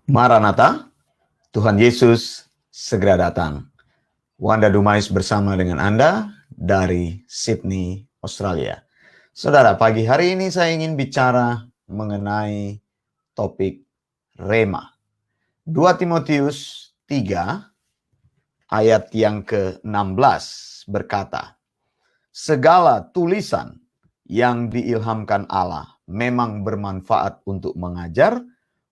Maranatha, Tuhan Yesus segera datang. Wanda Dumais bersama dengan Anda dari Sydney, Australia. Saudara, pagi hari ini saya ingin bicara mengenai topik rema. 2 Timotius 3 ayat yang ke-16 berkata, segala tulisan yang diilhamkan Allah memang bermanfaat untuk mengajar,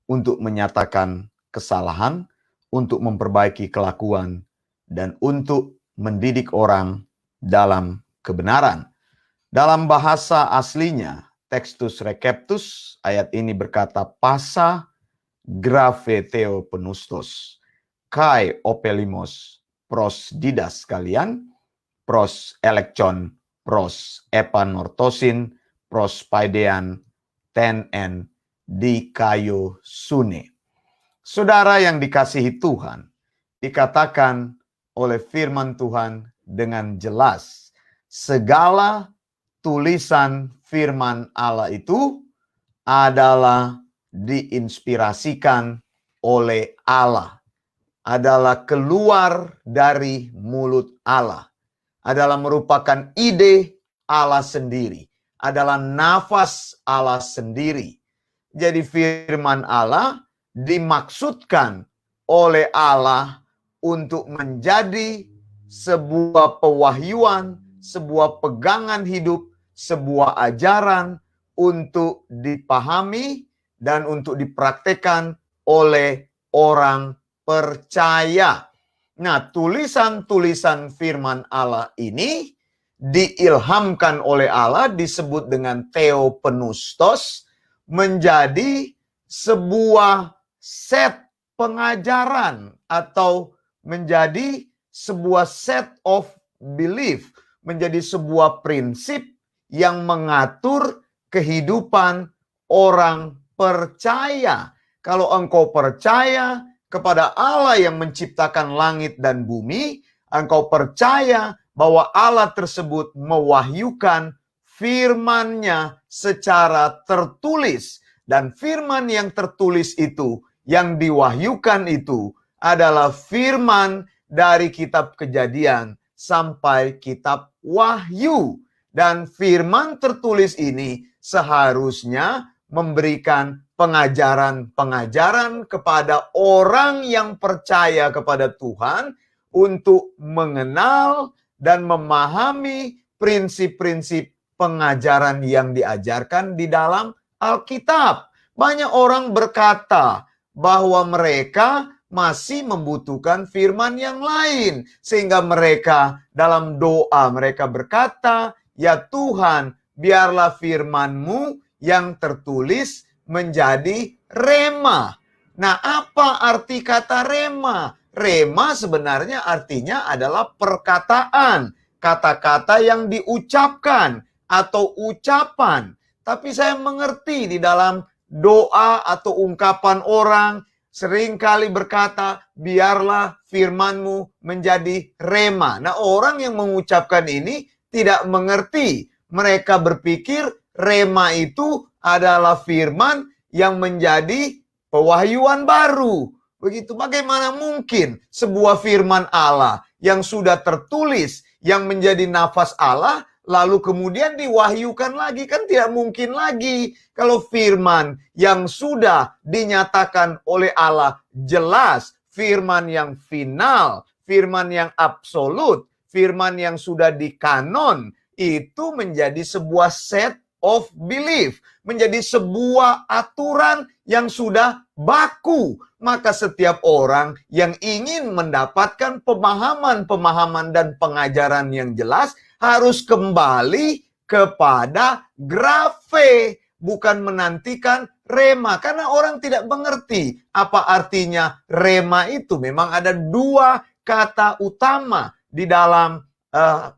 untuk menyatakan kesalahan, untuk memperbaiki kelakuan, dan untuk mendidik orang dalam kebenaran. Dalam bahasa aslinya, Textus Receptus, ayat ini berkata, pasa grave theo penustos, kai opelimos pros didas kalian, pros elektion, pros epanortosin, pros paidean, ten en di kayu sune. Saudara yang dikasihi Tuhan, dikatakan oleh firman Tuhan dengan jelas, segala tulisan firman Allah itu adalah diinspirasikan oleh Allah, adalah keluar dari mulut Allah, adalah merupakan ide Allah sendiri, adalah nafas Allah sendiri. Jadi firman Allah dimaksudkan oleh Allah untuk menjadi sebuah pewahyuan, sebuah pegangan hidup, sebuah ajaran untuk dipahami dan untuk dipraktekkan oleh orang percaya. Nah, tulisan-tulisan firman Allah ini diilhamkan oleh Allah, disebut dengan theopneustos, menjadi sebuah set pengajaran atau menjadi sebuah set of belief, menjadi sebuah prinsip yang mengatur kehidupan orang percaya. Kalau engkau percaya kepada Allah yang menciptakan langit dan bumi, engkau percaya bahwa Allah tersebut mewahyukan firman-Nya secara tertulis. Dan firman yang tertulis itu, yang diwahyukan itu, adalah firman dari kitab Kejadian sampai kitab Wahyu. Dan firman tertulis ini seharusnya memberikan pengajaran-pengajaran kepada orang yang percaya kepada Tuhan untuk mengenal dan memahami prinsip-prinsip pengajaran yang diajarkan di dalam Alkitab. Banyak orang berkata bahwa mereka masih membutuhkan firman yang lain. Sehingga mereka dalam doa mereka berkata, ya Tuhan, biarlah firman-Mu yang tertulis menjadi rema. Nah, apa arti kata rema? Rema sebenarnya artinya adalah perkataan, kata-kata yang diucapkan atau ucapan. Tapi saya mengerti di dalam doa atau ungkapan orang seringkali berkata, biarlah firman-Mu menjadi rema. Nah, orang yang mengucapkan ini tidak mengerti. Mereka berpikir rema itu adalah firman yang menjadi pewahyuan baru. Begitu, bagaimana mungkin sebuah firman Allah yang sudah tertulis, yang menjadi nafas Allah, lalu kemudian diwahyukan lagi? Kan tidak mungkin lagi. Kalau firman yang sudah dinyatakan oleh Allah jelas, firman yang final, firman yang absolut, firman yang sudah dikanon, itu menjadi sebuah set of belief, menjadi sebuah aturan yang sudah baku. Maka setiap orang yang ingin mendapatkan pemahaman-pemahaman dan pengajaran yang jelas harus kembali kepada grave, bukan menantikan rema. Karena orang tidak mengerti apa artinya rema itu. Memang ada dua kata utama di dalam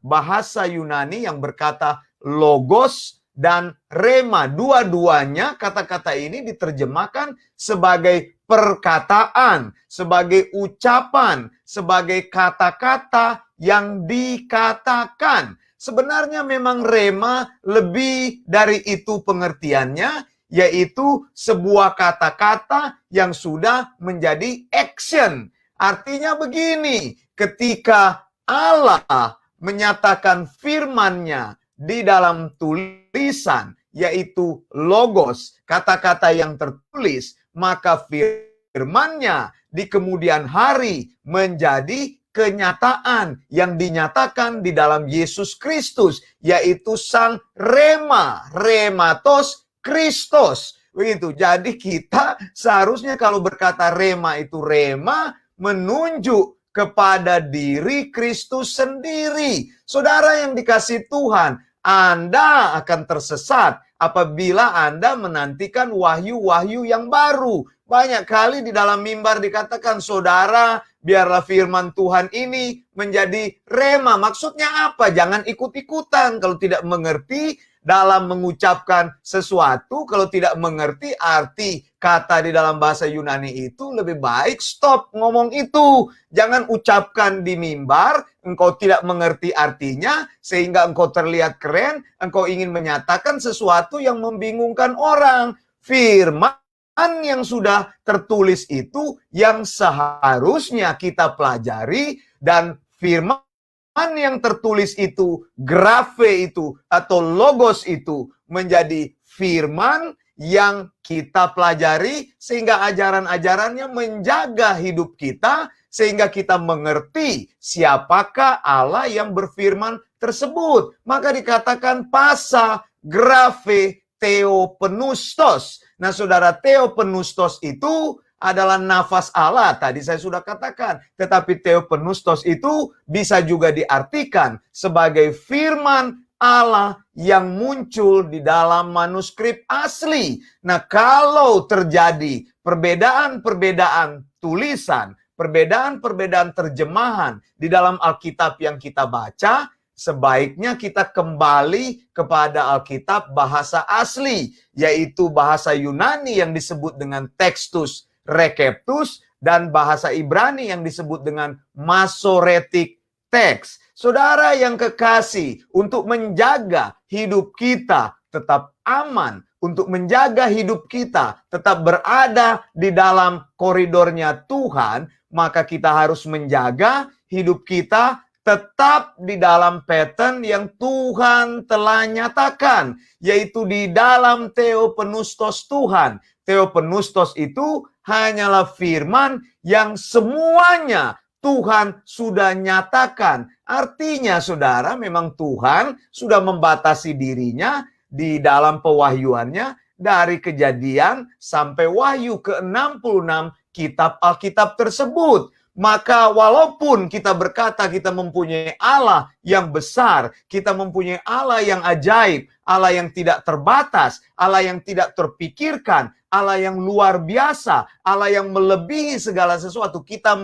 bahasa Yunani yang berkata logos dan rema. Dua-duanya kata-kata ini diterjemahkan sebagai perkataan, sebagai ucapan, sebagai kata-kata yang dikatakan. Sebenarnya memang rema lebih dari itu pengertiannya, yaitu sebuah kata-kata yang sudah menjadi action. Artinya begini, ketika Allah menyatakan firman-Nya di dalam tulisan, yaitu logos, kata-kata yang tertulis, maka firman-Nya di kemudian hari menjadi kenyataan yang dinyatakan di dalam Yesus Kristus, yaitu Sang Rema, Rematos Kristus. Begitu. Jadi kita seharusnya kalau berkata rema itu rema menunjuk kepada diri Kristus sendiri. Saudara yang dikasihi Tuhan, Anda akan tersesat apabila Anda menantikan wahyu-wahyu yang baru. Banyak kali di dalam mimbar dikatakan, saudara, biarlah firman Tuhan ini menjadi rema. Maksudnya apa? Jangan ikut-ikutan. Kalau tidak mengerti dalam mengucapkan sesuatu, kalau tidak mengerti arti kata di dalam bahasa Yunani itu, lebih baik stop ngomong itu. Jangan ucapkan di mimbar, engkau tidak mengerti artinya, sehingga engkau terlihat keren, engkau ingin menyatakan sesuatu yang membingungkan orang. Firman yang sudah tertulis itu yang seharusnya kita pelajari, dan firman yang tertulis itu, grafe itu, atau logos itu menjadi firman yang kita pelajari sehingga ajaran-ajarannya menjaga hidup kita, sehingga kita mengerti siapakah Allah yang berfirman tersebut. Maka dikatakan pasa, grafe, theopneustos. Nah, saudara, theopneustos itu adalah nafas Allah, tadi saya sudah katakan. Tetapi theopneustos itu bisa juga diartikan sebagai firman Allah yang muncul di dalam manuskrip asli. Nah, kalau terjadi perbedaan-perbedaan tulisan, perbedaan-perbedaan terjemahan di dalam Alkitab yang kita baca, sebaiknya kita kembali kepada Alkitab bahasa asli, yaitu bahasa Yunani yang disebut dengan Textus Receptus, dan bahasa Ibrani yang disebut dengan Masoretic Text. Saudara yang kekasih, untuk menjaga hidup kita tetap aman, untuk menjaga hidup kita tetap berada di dalam koridornya Tuhan, maka kita harus menjaga hidup kita tetap di dalam pattern yang Tuhan telah nyatakan, yaitu di dalam theopneustos Tuhan. Theopneustos itu hanyalah firman yang semuanya Tuhan sudah nyatakan. Artinya, saudara, memang Tuhan sudah membatasi dirinya di dalam pewahyuannya dari Kejadian sampai Wahyu ke-66 kitab Alkitab tersebut. Maka walaupun kita berkata kita mempunyai Allah yang besar, kita mempunyai Allah yang ajaib, Allah yang tidak terbatas, Allah yang tidak terpikirkan, Allah yang luar biasa, Allah yang melebihi segala sesuatu, kita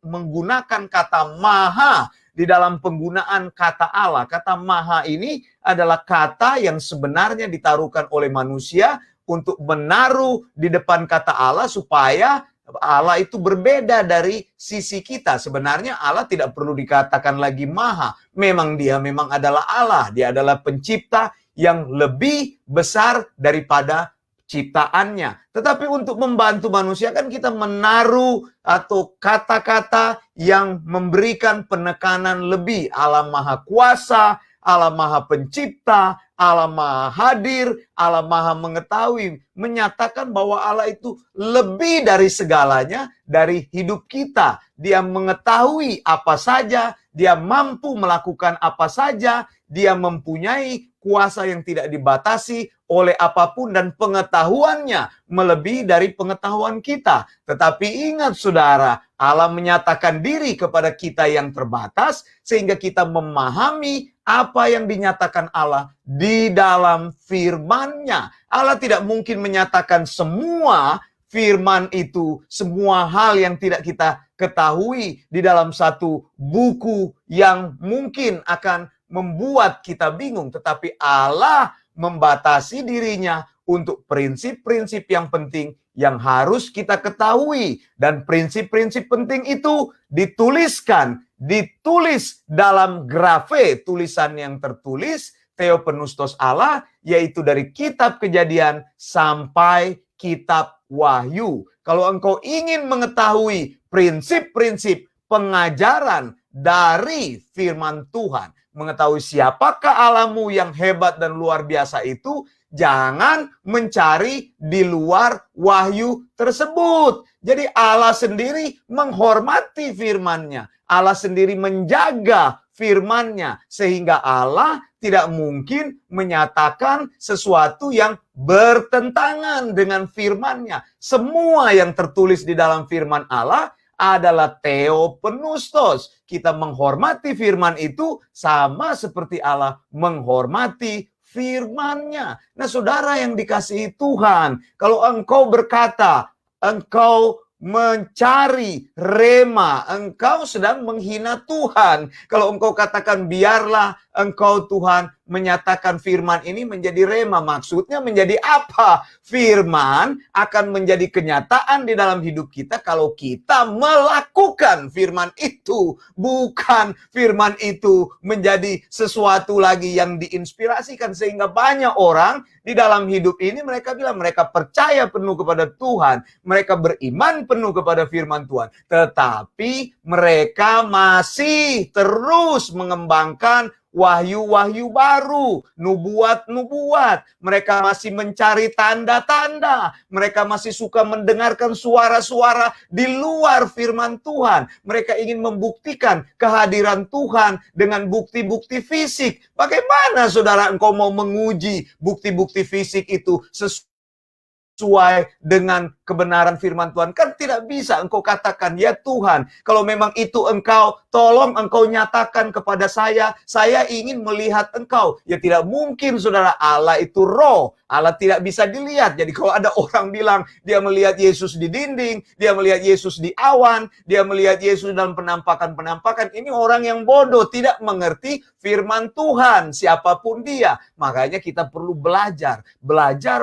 menggunakan kata maha di dalam penggunaan kata Allah. Kata maha ini adalah kata yang sebenarnya ditaruhkan oleh manusia untuk menaruh di depan kata Allah supaya Allah itu berbeda dari sisi kita. Sebenarnya Allah tidak perlu dikatakan lagi maha. Dia memang adalah Allah. Dia adalah pencipta yang lebih besar daripada ciptaannya. Tetapi untuk membantu manusia kan kita menaruh atau kata-kata yang memberikan penekanan lebih. Allah Maha Kuasa, Allah Maha Pencipta, Allah Maha Hadir, Allah Maha Mengetahui, menyatakan bahwa Allah itu lebih dari segalanya dari hidup kita. Dia mengetahui apa saja, dia mampu melakukan apa saja, dia mempunyai kuasa yang tidak dibatasi oleh apapun, dan pengetahuannya melebihi dari pengetahuan kita. Tetapi ingat saudara, Allah menyatakan diri kepada kita yang terbatas sehingga kita memahami apa yang dinyatakan Allah di dalam firman-Nya. Allah tidak mungkin menyatakan semua firman itu, semua hal yang tidak kita ketahui di dalam satu buku yang mungkin akan membuat kita bingung. Tetapi Allah membatasi dirinya untuk prinsip-prinsip yang penting yang harus kita ketahui. Dan prinsip-prinsip penting itu ditulis dalam grafe, tulisan yang tertulis, Theopneustos Allah, yaitu dari kitab Kejadian sampai kitab Wahyu. Kalau engkau ingin mengetahui prinsip-prinsip pengajaran dari firman Tuhan, mengetahui siapakah Allahmu yang hebat dan luar biasa itu, jangan mencari di luar wahyu tersebut. Jadi Allah sendiri menghormati firman-Nya. Allah sendiri menjaga firman-Nya. Sehingga Allah tidak mungkin menyatakan sesuatu yang bertentangan dengan firman-Nya. Semua yang tertulis di dalam firman Allah adalah Theopneustos. Kita menghormati firman itu sama seperti Allah menghormati firman-Nya. Nah, saudara yang dikasihi Tuhan, kalau engkau berkata, engkau mencari rema, engkau sedang menghina Tuhan. Kalau engkau katakan, biarlah engkau Tuhan menyatakan firman ini menjadi rema, maksudnya menjadi apa? Firman akan menjadi kenyataan di dalam hidup kita kalau kita melakukan firman itu. Bukan firman itu menjadi sesuatu lagi yang diinspirasikan. Sehingga banyak orang di dalam hidup ini mereka bilang mereka percaya penuh kepada Tuhan. Mereka beriman penuh kepada firman Tuhan. Tetapi mereka masih terus mengembangkan wahyu-wahyu baru, nubuat-nubuat. Mereka masih mencari tanda-tanda. Mereka masih suka mendengarkan suara-suara di luar firman Tuhan. Mereka ingin membuktikan kehadiran Tuhan dengan bukti-bukti fisik. Bagaimana saudara engkau mau menguji bukti-bukti fisik itu sesuai dengan kebenaran firman Tuhan? Kan tidak bisa engkau katakan, ya Tuhan, kalau memang itu engkau, tolong engkau nyatakan kepada saya ingin melihat engkau. Ya tidak mungkin saudara, Allah itu roh, Allah tidak bisa dilihat. Jadi kalau ada orang bilang dia melihat Yesus di dinding, dia melihat Yesus di awan, dia melihat Yesus dalam penampakan-penampakan, ini orang yang bodoh, tidak mengerti firman Tuhan, siapapun dia. Makanya kita perlu belajar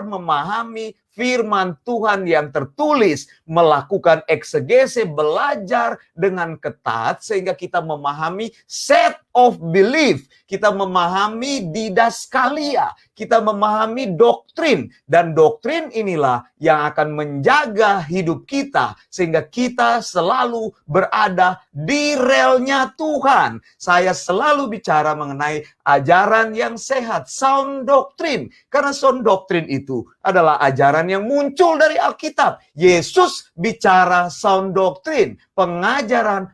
memahami firman Tuhan yang tertulis, melakukan eksegese, belajar dengan ketat sehingga kita memahami set of belief, kita memahami didaskalia, kita memahami doktrin, dan doktrin inilah yang akan menjaga hidup kita sehingga kita selalu berada di relnya Tuhan. Saya selalu bicara mengenai ajaran yang sehat, sound doctrine, karena sound doctrine itu adalah ajaran yang muncul dari Alkitab. Yesus bicara sound doctrine, pengajaran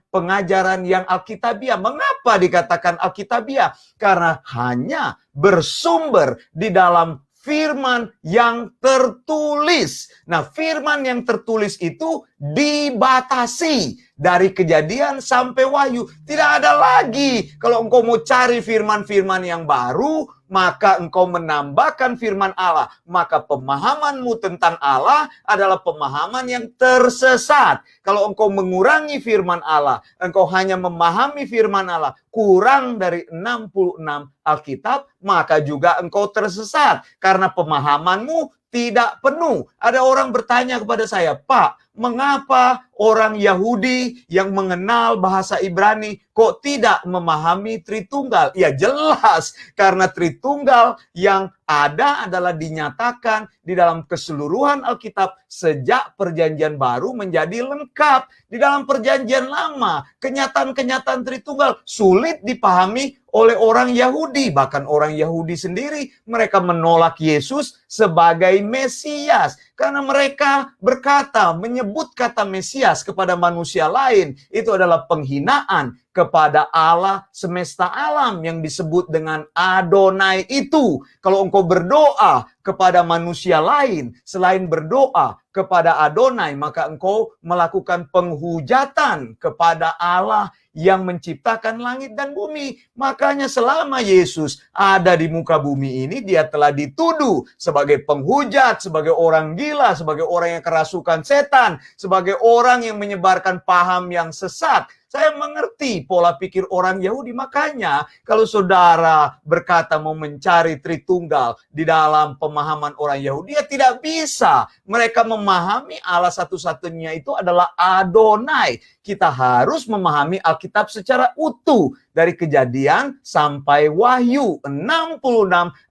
yang Alkitabiah. Mengapa dikatakan Alkitabiah? Karena hanya bersumber di dalam firman yang tertulis. Nah, firman yang tertulis itu dibatasi dari Kejadian sampai Wahyu. Tidak ada lagi. Kalau engkau mau cari firman-firman yang baru, maka engkau menambahkan firman Allah. Maka pemahamanmu tentang Allah adalah pemahaman yang tersesat. Kalau engkau mengurangi firman Allah, engkau hanya memahami firman Allah kurang dari 66 Alkitab, maka juga engkau tersesat. Karena pemahamanmu tidak penuh. Ada orang bertanya kepada saya, Pak, mengapa orang Yahudi yang mengenal bahasa Ibrani kok tidak memahami Tritunggal? Ya jelas, karena Tritunggal yang ada adalah dinyatakan di dalam keseluruhan Alkitab sejak Perjanjian Baru menjadi lengkap. Di dalam Perjanjian Lama, kenyataan-kenyataan Tritunggal sulit dipahami oleh orang Yahudi. Bahkan orang Yahudi sendiri, mereka menolak Yesus sebagai Mesias. Karena mereka berkata, menyebut kata Mesias kepada manusia lain, itu adalah penghinaan kepada Allah semesta alam yang disebut dengan Adonai itu. Kalau engkau berdoa kepada manusia lain, selain berdoa kepada Adonai, maka engkau melakukan penghujatan kepada Allah yang menciptakan langit dan bumi. Makanya selama Yesus ada di muka bumi ini, dia telah dituduh sebagai penghujat, sebagai orang gila, sebagai orang yang kerasukan setan, sebagai orang yang menyebarkan paham yang sesat. Saya mengerti pola pikir orang Yahudi. Makanya kalau saudara berkata mau mencari Tritunggal di dalam pemahaman orang Yahudi, ya tidak bisa. Mereka memahami Allah satu-satunya itu adalah Adonai. Kita harus memahami Alkitab secara utuh. Dari Kejadian sampai Wahyu 66,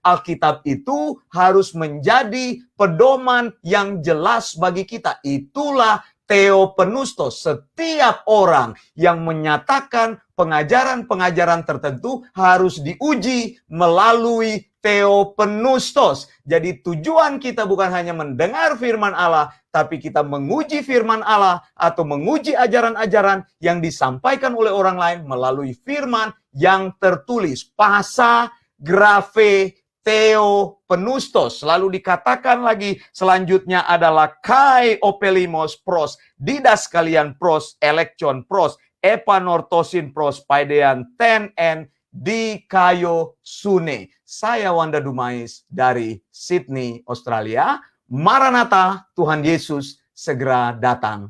Alkitab itu harus menjadi pedoman yang jelas bagi kita. Itulah Theopneustos. Setiap orang yang menyatakan pengajaran-pengajaran tertentu harus diuji melalui Theopneustos. Jadi tujuan kita bukan hanya mendengar firman Allah, tapi kita menguji firman Allah atau menguji ajaran-ajaran yang disampaikan oleh orang lain melalui firman yang tertulis. Pasa, grafe, Theopneustos. Lalu dikatakan lagi selanjutnya adalah kai opelimos pros, didaskalian pros, elektion pros, epanortosin pros, paidean ten en dikayo sune. Saya Wanda Dumais dari Sydney, Australia. Maranatha, Tuhan Yesus segera datang.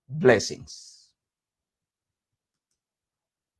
Blessings.